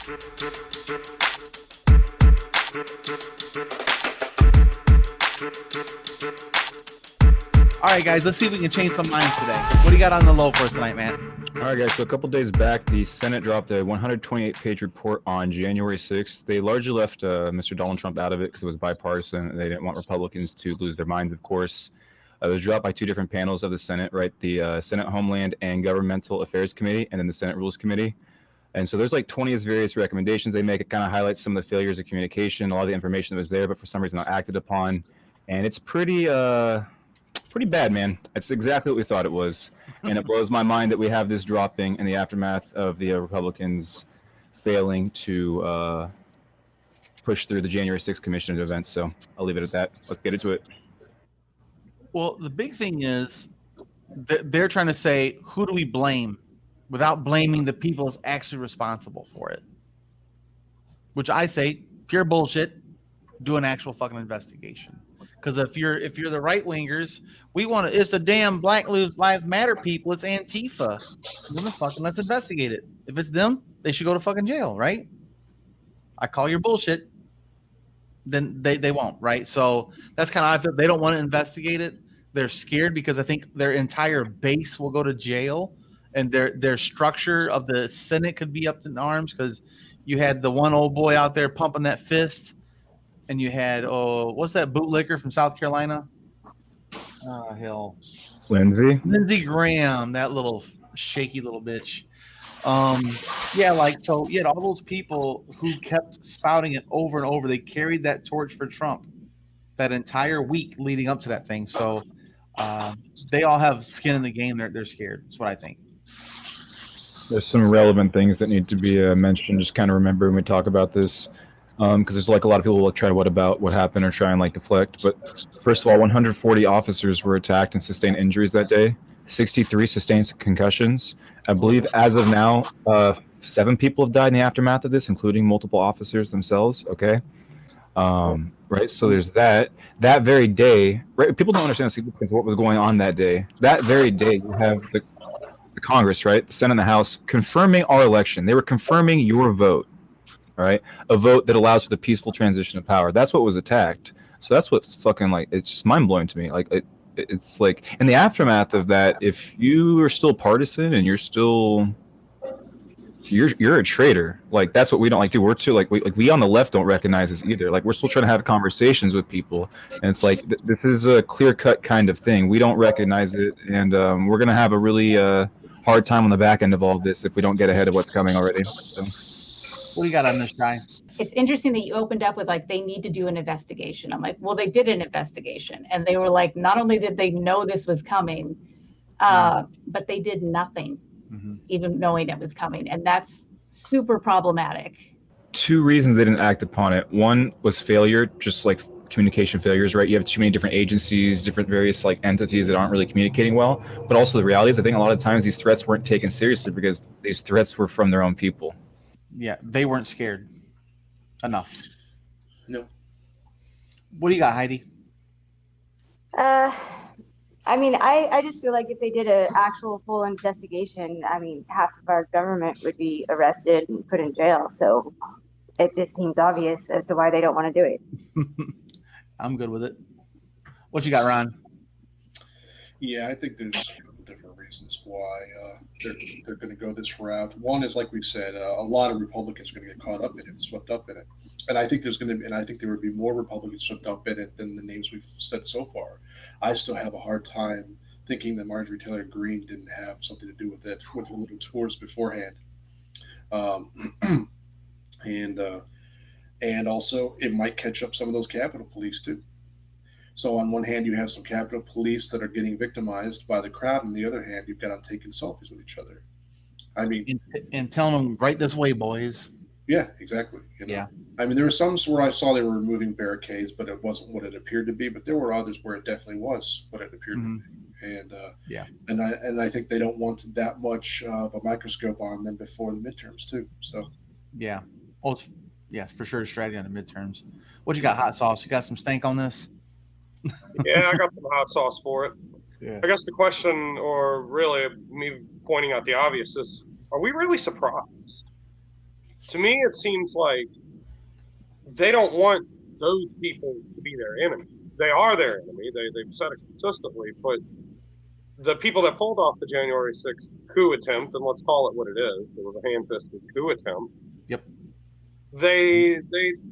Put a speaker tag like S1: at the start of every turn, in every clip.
S1: All right, guys, let's see if we can change some minds today. What do you got on the low for us tonight, man?
S2: All right, guys. So a couple days back, the Senate dropped a 128-page report on January 6th. They largely left Mr. Donald Trump out of it because it was bipartisan. They didn't want Republicans to lose their minds, of course. It was dropped by two different panels of the Senate, right? The Senate Homeland and Governmental Affairs Committee, and then the Senate Rules Committee. And so there's like 20 various recommendations they make. It kind of highlights some of the failures of communication, a lot of the information that was there, but for some reason not acted upon. And it's pretty bad, man. It's exactly what we thought it was. And it blows my mind that we have this dropping in the aftermath of the Republicans failing to push through the January 6th Commission events. So I'll leave it at that. Let's get into it.
S1: Well, the big thing is they're trying to say, who do we blame, without blaming the people that's actually responsible for it? Which I say, pure bullshit. Do an actual fucking investigation. Because if you're the right wingers, we want to. It's the damn Black Lives Matter people. It's Antifa. Let's investigate it. If it's them, they should go to fucking jail, right? I call your bullshit. Then they won't, right? So that's kind of how I feel. They don't want to investigate it. They're scared because I think their entire base will go to jail, and their structure of the Senate could be up in arms because you had the one old boy out there pumping that fist. And you had, what's that bootlicker from South Carolina? Oh, hell. Lindsey Graham, that little shaky little bitch. Yeah, like, so you had all those people who kept spouting it over and over. They carried that torch for Trump that entire week leading up to that thing. So they all have skin in the game. They're scared. That's what I think.
S2: There's some relevant things that need to be mentioned. Just kind of remember when we talk about this. Because there's like a lot of people will try to what happened or try and like deflect. But first of all, 140 officers were attacked and sustained injuries that day. 63 sustained concussions. I believe as of now, 7 people have died in the aftermath of this, including multiple officers themselves. Okay. Right. So there's that. That very day, right? People don't understand the significance of what was going on that day. That very day, you have the Congress, right? The Senate and the House confirming our election. They were confirming your vote. Right, a vote that allows for the peaceful transition of power. That's what was attacked. So that's what's fucking like. It's just mind blowing to me. Like it's like in the aftermath of that, if you are still partisan and you're a traitor. Like that's what we don't like do. We're too like we on the left don't recognize this either. Like we're still trying to have conversations with people, and it's like this is a clear cut kind of thing. We don't recognize it, and we're gonna have a really hard time on the back end of all of this if we don't get ahead of what's coming already. So.
S1: What do you got on this guy?
S3: It's interesting that you opened up with like, they need to do an investigation. I'm like, well, they did an investigation. And they were like, not only did they know this was coming, but they did nothing, even knowing it was coming. And that's super problematic. 2
S2: reasons they didn't act upon it. One was failure, just like communication failures, right? You have too many different agencies, different various like entities that aren't really communicating well. But also the reality is I think a lot of times these threats weren't taken seriously because these threats were from their own people.
S1: Yeah, they weren't scared enough.
S4: No.
S1: What do you got, Heidi?
S5: I mean, I just feel like if they did an actual full investigation, I mean, half of our government would be arrested and put in jail. So it just seems obvious as to why they don't want to do it.
S1: I'm good with it. What you got, Ron?
S4: Yeah, I think there's different reasons why they're going to go this route. One is, like we said, a lot of Republicans are going to get caught up in it, swept up in it, and I think there would be more Republicans swept up in it than the names we've said so far. I still have a hard time thinking that Marjorie Taylor Greene didn't have something to do with it, with the little tours beforehand, and also it might catch up some of those Capitol Police too. So on one hand, you have some Capitol Police that are getting victimized by the crowd. On the other hand, you've got them taking selfies with each other. I mean,
S1: and telling them right this way, boys.
S4: Yeah, exactly. You know?
S1: Yeah.
S4: I mean, there were some where I saw they were removing barricades, but it wasn't what it appeared to be. But there were others where it definitely was what it appeared to be. And I think they don't want that much of a microscope on them before the midterms too. So.
S1: Yeah. Oh, yes, for sure. Strategy on the midterms. What you got, hot sauce? You got some stank on this?
S6: Yeah, I got some hot sauce for it.
S1: Yeah.
S6: I guess the question, or really me pointing out the obvious, is: are we really surprised? to me, it seems like they don't want those people to be their enemy. They are their enemy. They've said it consistently, but the people that pulled off the January 6th coup attempt, and let's call it what it is, it was a ham-fisted coup attempt.
S1: Yep.
S6: They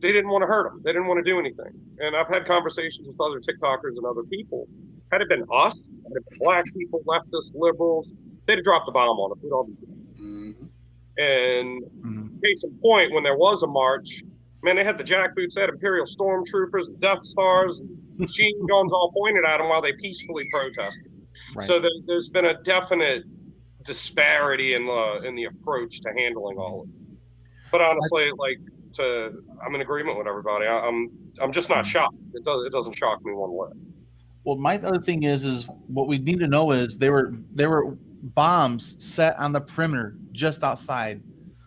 S6: didn't want to hurt them. They didn't want to do anything. And I've had conversations with other TikTokers and other people. Had it been us, had it been black people, leftists, liberals, they'd have dropped the bomb on us. We'd all be dead. And case in point, when there was a march, man, they had the jackboots, they had Imperial stormtroopers, and Death Stars, and machine guns all pointed at them while they peacefully protested. Right. So there's been a definite disparity in the approach to handling all of it. But honestly, I'm in agreement with everybody. I'm just not shocked. It doesn't shock me one way.
S1: Well, my other thing is what we need to know is there were bombs set on the perimeter just outside.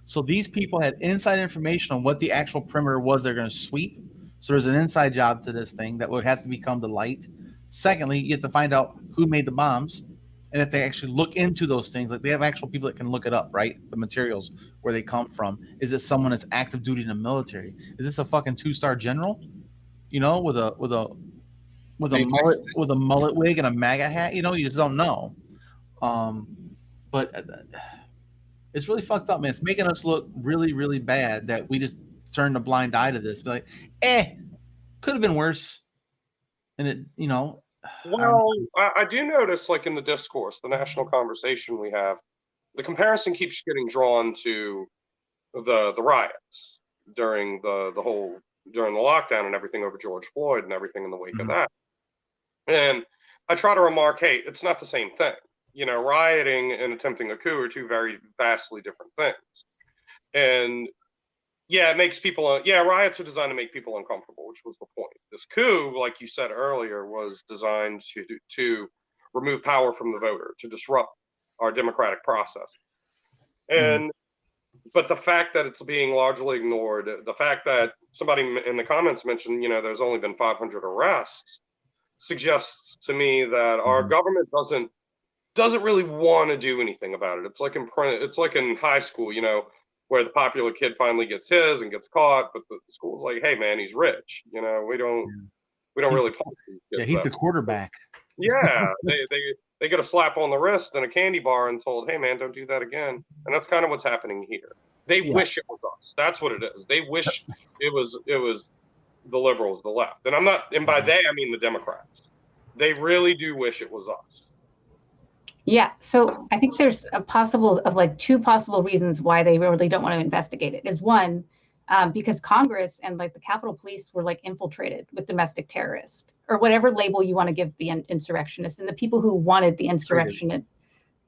S1: So these people had inside information on what the actual perimeter was they're going to sweep. So there's an inside job to this thing that would have to become to light. Secondly, you have to find out who made the bombs, and if they actually look into those things, like they have actual people that can look it up, right? The materials, where they come from. Is it someone that's active duty in the military? Is this a fucking 2-star general? You know, with a mullet wig and a MAGA hat? You know, you just don't know. But it's really fucked up, man. It's making us look really, really bad that we just turned a blind eye to this. Be like, could have been worse. And it, you know.
S6: Well, I do notice, like in the discourse, the national conversation we have, the comparison keeps getting drawn to the riots during the lockdown and everything over George Floyd and everything in the wake of that. And I try to remark, hey, it's not the same thing. You know, rioting and attempting a coup are two very vastly different things. And yeah, it makes people, riots are designed to make people uncomfortable, which was the point. This coup, like you said earlier, was designed to remove power from the voter, to disrupt our democratic process. And, but the fact that it's being largely ignored, the fact that somebody in the comments mentioned, you know, there's only been 500 arrests, suggests to me that our government doesn't really want to do anything about it. It's like in high school, you know, where the popular kid finally gets his and gets caught, but the school's like, hey man, he's rich. You know, we don't really punish these kids.
S1: Yeah, he's the quarterback.
S6: Yeah, they get a slap on the wrist and a candy bar and told, hey man, don't do that again. And that's kind of what's happening here. They wish it was us. That's what it is. They wish it was the liberals, the left. And by they I mean the Democrats. They really do wish it was us.
S3: Yeah, so I think there's two possible reasons why they really don't want to investigate it. Is one, because Congress and like the Capitol Police were like infiltrated with domestic terrorists or whatever label you want to give the insurrectionists and the people who wanted the insurrection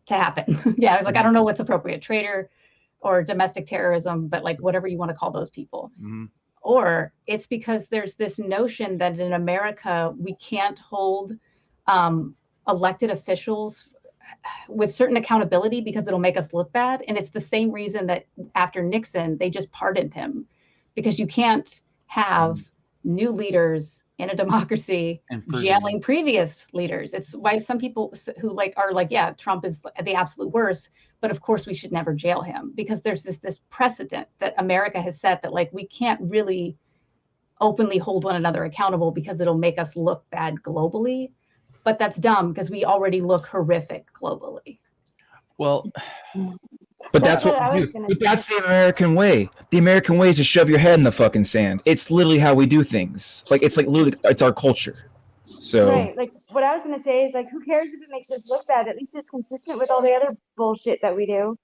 S3: to happen. Yeah, I was like, I don't know what's appropriate, traitor or domestic terrorism, but like whatever you want to call those people. Or it's because there's this notion that in America we can't hold elected officials with certain accountability because it'll make us look bad. And it's the same reason that after Nixon, they just pardoned him, because you can't have new leaders in a democracy jailing previous leaders. It's why some people who are like, yeah, Trump is the absolute worst, but of course we should never jail him, because there's this precedent that America has set that like we can't really openly hold one another accountable because it'll make us look bad globally. But that's dumb because we already look horrific globally.
S1: Well,
S2: but that's what we do. But that's the American way. The American way is to shove your head in the fucking sand. It's literally how we do things. It's literally, it's our culture. So
S5: right, like what I was gonna say is like, who cares if it makes us look bad? At least it's consistent with all the other bullshit that we do.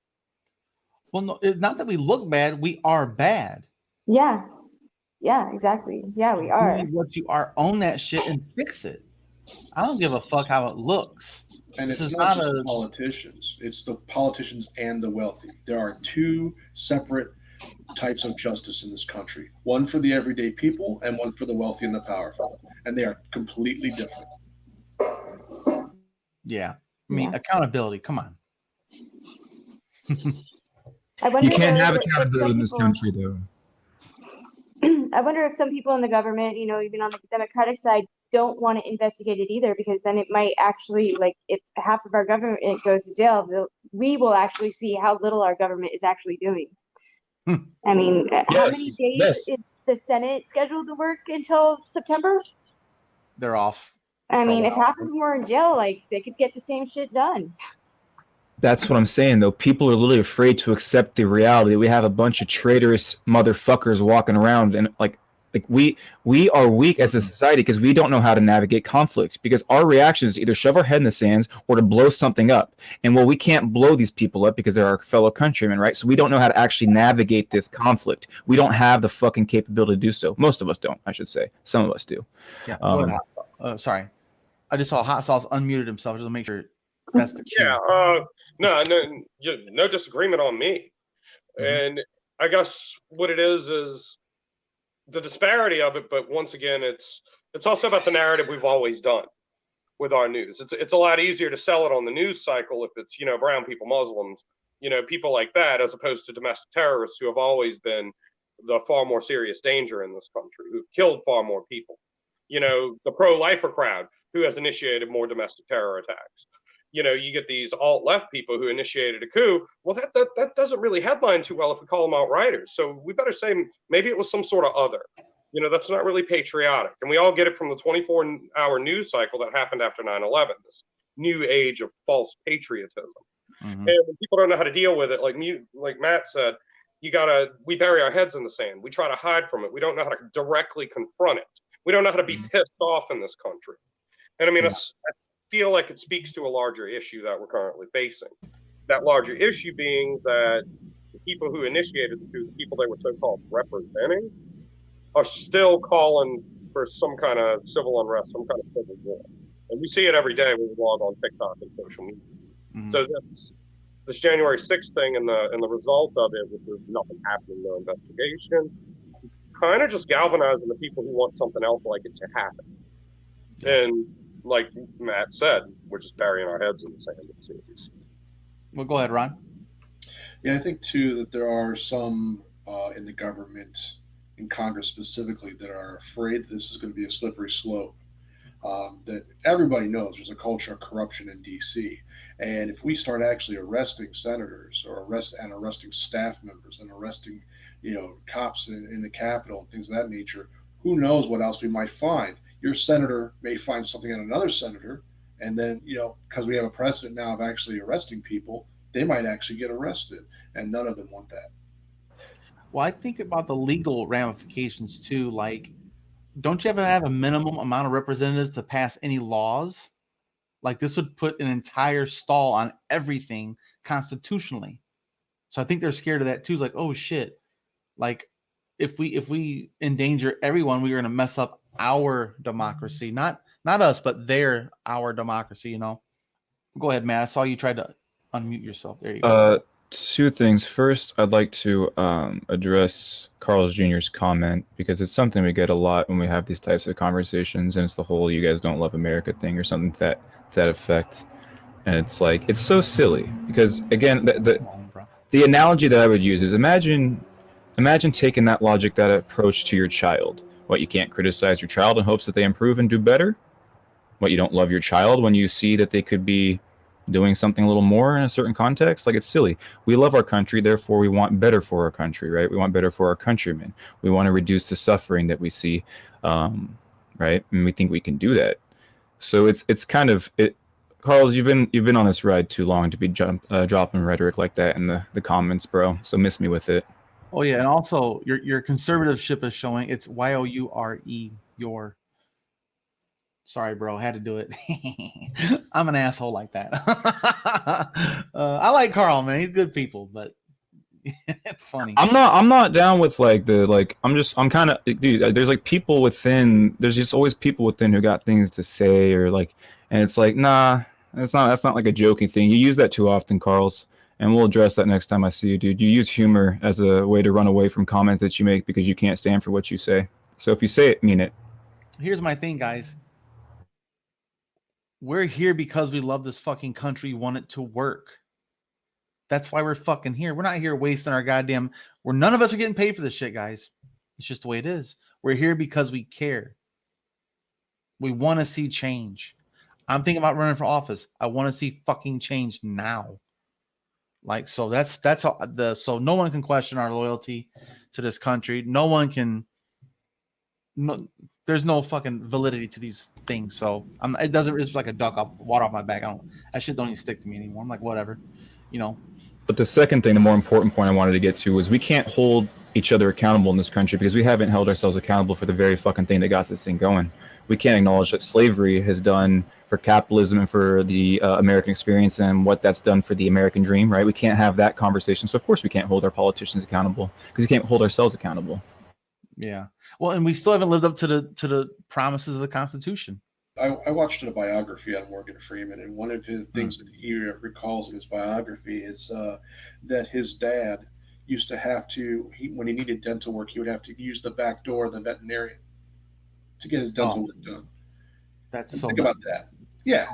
S1: Well, no, it's not that we look bad. We are bad.
S5: Yeah, exactly. Yeah, we are.
S1: What you are, own that shit and fix it. I don't give a fuck how it looks.
S4: And it's not just the politicians. It's the politicians and the wealthy. There are two separate types of justice in this country. One for the everyday people and one for the wealthy and the powerful. And they are completely different.
S1: Yeah. I mean, accountability. Come on.
S2: You can't have accountability in this country, though.
S5: I wonder if some people in the government, you know, even on the Democratic side, don't want to investigate it either, because then it might actually, like, if half of our government goes to jail, we will actually see how little our government is actually doing. I mean, how
S2: Yes,
S5: many days
S2: yes.
S5: is the Senate scheduled to work until September?
S1: They're off.
S5: I
S1: for a
S5: mean, if
S1: while.
S5: half of them were in jail, like they could get the same shit done.
S2: That's what I'm saying, though. People are literally afraid to accept the reality that we have a bunch of traitorous motherfuckers walking around, and like we are weak as a society because we don't know how to navigate conflict. Because our reaction is either shove our head in the sands or to blow something up. And well, we can't blow these people up because they're our fellow countrymen, right? So we don't know how to actually navigate this conflict. We don't have the fucking capability to do so. Most of us don't, I should say. Some of us do.
S1: Yeah. Go ahead, Hot Sauce. Sorry, I just saw Hot Sauce unmuted himself just to make sure that's the cue.
S6: Yeah. No disagreement on me. And I guess what it is the disparity of it. But once again, it's also about the narrative we've always done with our news. It's a lot easier to sell it on the news cycle if it's, brown people, Muslims, people like that, as opposed to domestic terrorists who have always been the far more serious danger in this country, who've killed far more people. The pro-lifer crowd who has initiated more domestic terror attacks. You get these alt-left people who initiated a coup. Well, that doesn't really headline too well if we call them outriders. So we better say maybe it was some sort of other. That's not really patriotic. And we all get it from the 24-hour news cycle that happened after 9/11, this new age of false patriotism. And when people don't know how to deal with it, like Matt said, we bury our heads in the sand. We try to hide from it. We don't know how to directly confront it. We don't know how to be pissed off in this country. And I mean, I feel like it speaks to a larger issue that we're currently facing. That larger issue being that the people who initiated the coup, the people they were so-called representing, are still calling for some kind of civil unrest, some kind of civil war. And we see it every day when we log on TikTok and social media. So this January 6th thing and the result of it, which was nothing happening, no investigation, kind of just galvanizing the people who want something else like it to happen. And like Matt said, we're just burying our heads in the sand, it seems.
S1: Well, go ahead, Ron.
S4: Yeah, I think too that there are some in the government, in Congress specifically, that are afraid that this is going to be a slippery slope. That everybody knows there's a culture of corruption in DC, and if we start actually arresting senators or arresting staff members and arresting, cops in the Capitol and things of that nature, who knows what else we might find? Your senator may find something in another senator, and then, because we have a precedent now of actually arresting people, they might actually get arrested, and none of them want that.
S1: Well, I think about the legal ramifications too. Like, don't you have to have a minimum amount of representatives to pass any laws? Like, this would put an entire stall on everything constitutionally. So I think they're scared of that too. It's like, oh shit, like if we endanger everyone, we're going to mess up our democracy, not us, but our democracy. Go ahead, Matt. I saw you tried to unmute yourself. There you go.
S2: Two things. First, I'd like to address Carl Jr.'s comment, because it's something we get a lot when we have these types of conversations, and it's the whole "you guys don't love America" thing or something to that effect. And it's like, it's so silly because, again, the analogy that I would use is imagine taking that logic, that approach to your child. What, you can't criticize your child in hopes that they improve and do better? What, you don't love your child when you see that they could be doing something a little more in a certain context? Like, it's silly. We love our country, therefore we want better for our country, right? We want better for our countrymen. We want to reduce the suffering that we see, right? And we think we can do that. So it's kind of it. Carl, you've been on this ride too long to be dropping rhetoric like that in the comments, bro. So miss me with it.
S1: Oh yeah, and also your conservative ship is showing. It's YOURE. Your. Sorry, bro, had to do it. I'm an asshole like that. I like Carl, man. He's good people, but it's funny.
S2: I'm not down with I'm kind of, dude. There's like people within. There's just always people within who got things to say, or like, and it's like, nah, that's not like a joking thing. You use that too often, Carl's. And we'll address that next time I see you, dude. You use humor as a way to run away from comments that you make because you can't stand for what you say. So if you say it, mean it.
S1: Here's my thing, guys. We're here because we love this fucking country, want it to work. That's why we're fucking here. We're not here wasting our goddamn... none of us are getting paid for this shit, guys. It's just the way it is. We're here because we care. We want to see change. I'm thinking about running for office. I want to see fucking change now. Like, so that's all so no one can question our loyalty to this country. No one can, there's no fucking validity to these things. So it's like a duck off water off my back. That shit don't even stick to me anymore. I'm like, whatever, you know.
S2: But the second thing, the more important point I wanted to get to was we can't hold each other accountable in this country because we haven't held ourselves accountable for the very fucking thing that got this thing going. We can't acknowledge that slavery has done for capitalism and for the American experience and what that's done for the American dream, right? We can't have that conversation. So of course we can't hold our politicians accountable because we can't hold ourselves accountable.
S1: Yeah. Well, and we still haven't lived up to the promises of the Constitution.
S4: I watched a biography on Morgan Freeman, and one of his things that he recalls in his biography is that his dad used to have to, when he needed dental work, he would have to use the back door of the veterinarian to get his dental work done.
S1: That's
S4: and
S1: so
S4: think
S1: bad.
S4: about that. Yeah,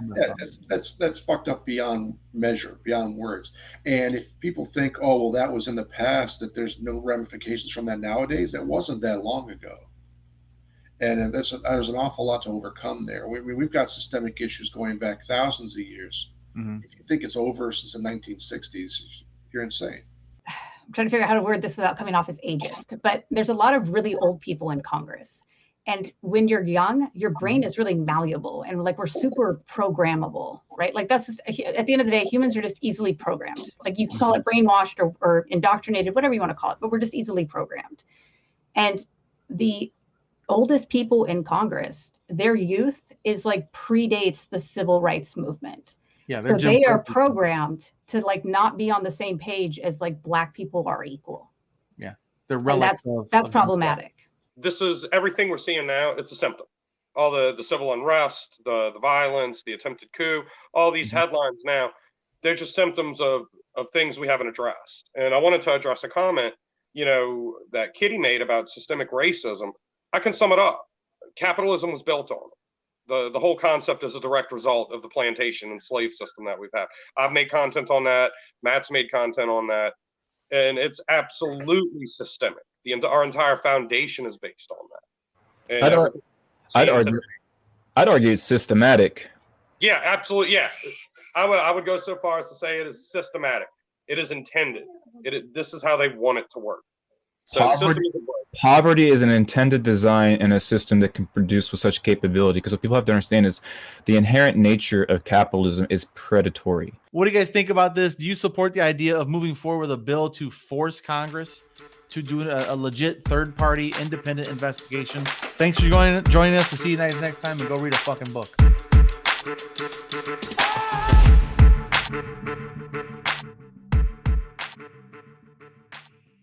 S4: that's fucked up beyond measure, beyond words. And if people think, oh, well, that was in the past, that there's no ramifications from that nowadays, that wasn't that long ago. And there's an awful lot to overcome there. We've got systemic issues going back thousands of years. Mm-hmm. If you think it's over since the 1960s, you're insane.
S3: I'm trying to figure out how to word this without coming off as ageist, but there's a lot of really old people in Congress. And when you're young, your brain is really malleable and like we're super programmable, right? Like that's just, at the end of the day, humans are just easily programmed. Like you can call it brainwashed or indoctrinated, whatever you want to call it, but we're just easily programmed. And the oldest people in Congress, their youth is like predates the civil rights movement. Yeah, so they are programmed to like not be on the same page as like Black people are equal.
S1: Yeah, they're relative.
S3: That's problematic.
S6: This is everything we're seeing now. It's a symptom. All the civil unrest, the violence, the attempted coup, all these headlines now, they're just symptoms of things we haven't addressed. And I wanted to address a comment, that Kitty made about systemic racism. I can sum it up. Capitalism was built on it. The whole concept is a direct result of the plantation and slave system that we've had. I've made content on that. Matt's made content on that. And it's absolutely systemic. Our entire foundation is based on that. And
S2: I'd argue it's systematic.
S6: Yeah, absolutely. Yeah. I would go so far as to say it is systematic. It is intended. This is how they want it to work. So
S2: poverty is an intended design in a system that can produce with such capability. Because what people have to understand is the inherent nature of capitalism is predatory.
S1: What do you guys think about this? Do you support the idea of moving forward with a bill to force Congress to do a legit third-party independent investigation? Thanks for joining us. We'll see you guys next time, and go read a fucking book.